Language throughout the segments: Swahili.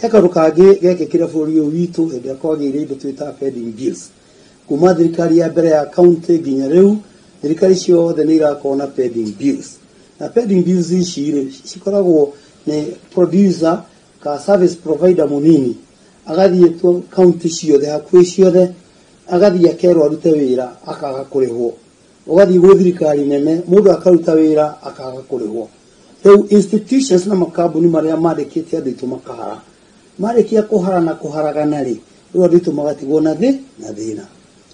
Heka rukage geke kira bũrũri ũyũ witũ hĩndĩ kwagĩire indo twĩta pending bills kuma thirikari ya mbere ya county nginya rĩu thirikari ciothe nĩ irakona pending bills na pending bills ici cikoragwo nĩ producer ka service provider munini agathiĩ tu county ciothe hakuhĩ ciothe agathiĩ akerwo arute wĩra akaga kũrĩhwo ugathiĩ gwĩ thirikari nene mũndũ akaruta wĩra akaga kũrĩhwo rĩu institutions na makambuni marĩa mandĩkĩte andũ aitũ makahara marĩkia kũhara na kũharagana rĩ rĩu andũ aitũ magatigwo na thĩna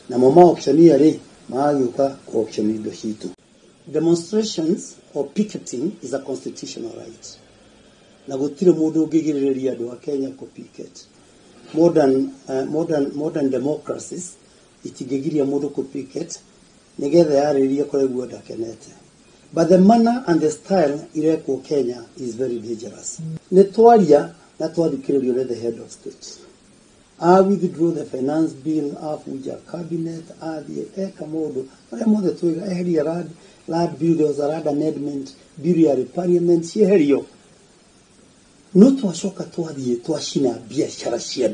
na mo ma-auctioneer rĩ magagĩũka ku-auction indo citũ. Demonstrations or picketing is a constitutional right na gũtirĩ mũndũ ũngĩgirĩrĩria andũ a Kenya ku-picket. Modern democracies itingĩgiria mũndũ ku-picket nĩgetha yarĩrĩrie kũregua ndakenete. But the manner and the style irekwo Kenya is very dangerous. Nĩ twaria na twathikĩrĩrio nĩ the head of state. Withdraw the finance bill, afuja cabinet, eka mũndũ marĩa mothe twiga eheria land bill, there was a land amendment bill ya parliament cieherio. No twacoka twathiĩ twacina biacara cia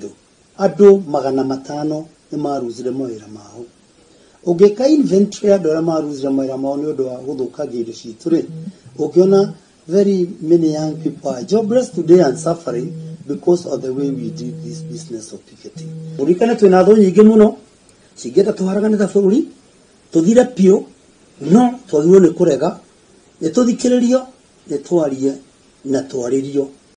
andũ 500 nĩ maruzire mawĩra mao. Ũngĩka inventory andũ arĩa maruzire mawĩra mao nĩ ũndũ wa gũthũkangia indo citũ rĩ ũngĩona very many young people are jobless today and suffering because of the way we did this business of picketing. Urikane twina thũ nyingĩ mũno cingĩenda tũharagane ta bũrũri tũthire piũ no twagirwo nĩ kũrega nĩ tũthikĩrĩrio nĩ twarie na twarĩrio